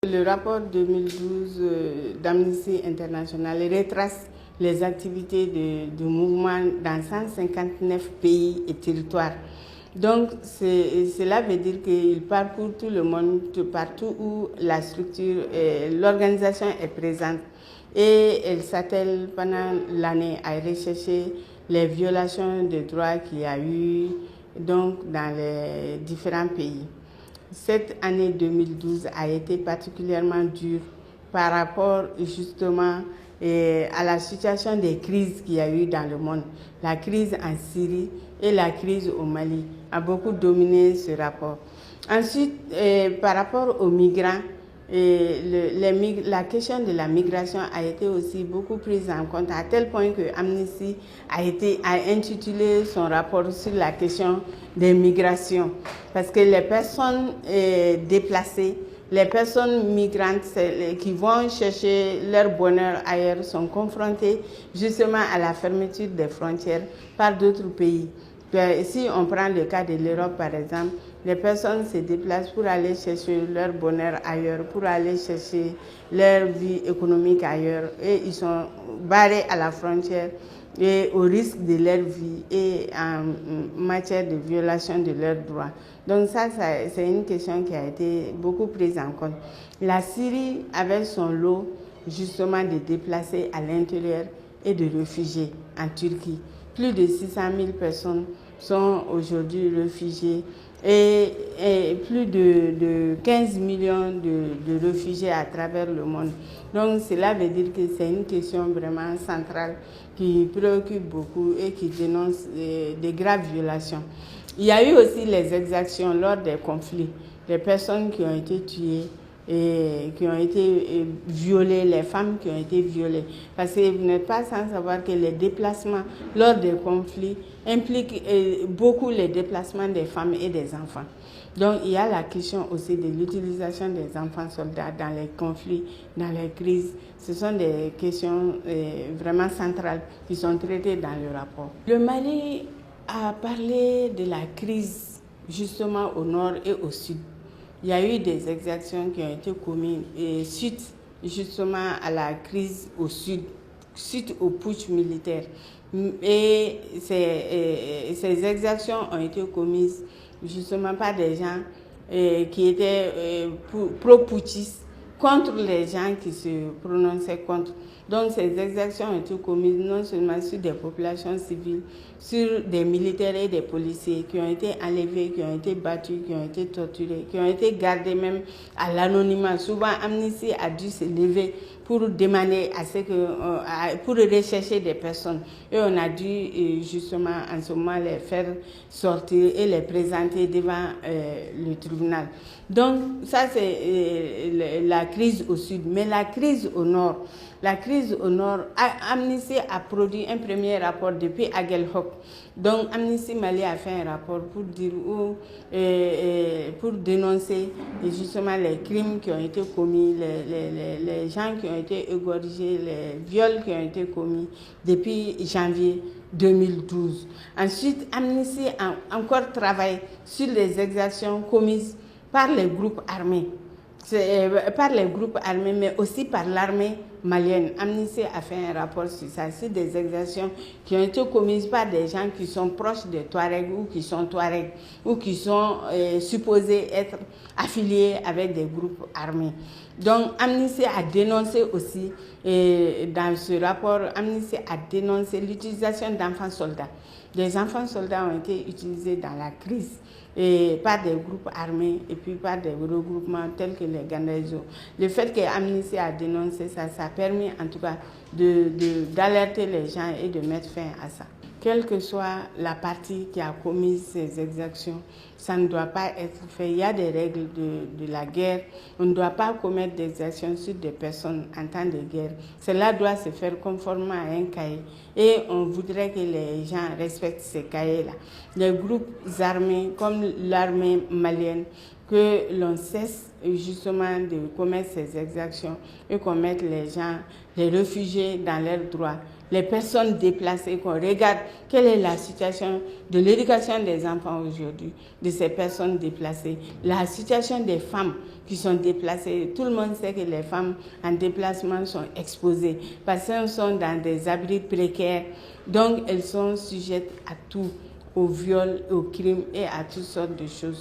Le rapport 2012 d'Amnesty International retrace les activités du mouvement dans 159 pays et territoires. Donc, cela veut dire qu'il parcourt tout le monde, partout où la structure, l'organisation est présente. Et elle s'attelle pendant l'année à rechercher les violations de droits qu'il y a eu donc, dans les différents pays. Cette année 2012 a été particulièrement dure par rapport justement à la situation des crises qu'il y a eu dans le monde. La crise en Syrie et la crise au Mali a beaucoup dominé ce rapport. Ensuite, par rapport aux migrants, la question de la migration a été aussi beaucoup prise en compte, à tel point que Amnesty a intitulé son rapport sur la question des migrations. Parce que les personnes déplacées, les personnes migrantes qui vont chercher leur bonheur ailleurs sont confrontées justement à la fermeture des frontières par d'autres pays. Si on prend le cas de l'Europe par exemple, les personnes se déplacent pour aller chercher leur bonheur ailleurs, pour aller chercher leur vie économique ailleurs, et ils sont barrés à la frontière et au risque de leur vie et en matière de violation de leurs droits. Donc ça c'est une question qui a été beaucoup prise en compte. La Syrie avait son lot justement de déplacés à l'intérieur et de réfugiés en Turquie. Plus de 600 000 personnes sont aujourd'hui réfugiées et plus de 15 millions de réfugiés à travers le monde. Donc cela veut dire que c'est une question vraiment centrale qui préoccupe beaucoup et qui dénonce des graves violations. Il y a eu aussi les exactions lors des conflits, les personnes qui ont été tuées et qui ont été violées, les femmes qui ont été violées. Parce que vous n'êtes pas sans savoir que les déplacements lors des conflits impliquent beaucoup les déplacements des femmes et des enfants. Donc il y a la question aussi de l'utilisation des enfants soldats dans les conflits, dans les crises. Ce sont des questions vraiment centrales qui sont traitées dans le rapport. Le Mali a parlé de la crise justement au nord et au sud. Il y a eu des exactions qui ont été commises suite justement à la crise au sud, suite au putsch militaire. Et ces exactions ont été commises justement par des gens qui étaient pro-putschistes contre les gens qui se prononçaient contre. Donc ces exactions ont été commises non seulement sur des populations civiles, sur des militaires et des policiers qui ont été enlevés, qui ont été battus, qui ont été torturés, qui ont été gardés même à l'anonymat. Souvent, Amnesty a dû se lever pour demander pour rechercher des personnes. Et on a dû justement en ce moment les faire sortir et les présenter devant le tribunal. Donc ça c'est la crise au sud. Mais la crise au nord, Amnesty a produit un premier rapport depuis Aguelhok. Donc Amnesty Mali a fait un rapport pour dire pour dénoncer justement les crimes qui ont été commis, les gens qui ont été égorgés, les viols qui ont été commis depuis janvier 2012. Ensuite, Amnesty a encore travaillé sur les exactions commises par les groupes armés. Mais aussi par l'armée malienne. Amnesty a fait un rapport sur ça, sur des exactions qui ont été commises par des gens qui sont proches des Touaregs ou qui sont Touaregs ou qui sont supposés être affiliés avec des groupes armés. Donc Amnesty a dénoncé aussi, dans ce rapport, Amnesty a dénoncé l'utilisation d'enfants soldats. Des enfants soldats ont été utilisés dans la crise par des groupes armés et puis par des regroupements tels que les Gandaïso. Le fait que Amnesty a dénoncé ça, ça a permis en tout cas d'alerter les gens et de mettre fin à ça. Quelle que soit la partie qui a commis ces exactions, ça ne doit pas être fait. Il y a des règles de la guerre. On ne doit pas commettre des actions sur des personnes en temps de guerre. Cela doit se faire conformément à un cahier. Et on voudrait que les gens respectent ces cahiers-là. Les groupes armés, comme l'armée malienne, que l'on cesse justement de commettre ces exactions et qu'on mette les gens, les réfugiés dans leurs droits, les personnes déplacées, qu'on regarde quelle est la situation de l'éducation des enfants aujourd'hui, de ces personnes déplacées, la situation des femmes qui sont déplacées. Tout le monde sait que les femmes en déplacement sont exposées parce qu'elles sont dans des abris précaires, donc elles sont sujettes à tout, au viol, au crime et à toutes sortes de choses.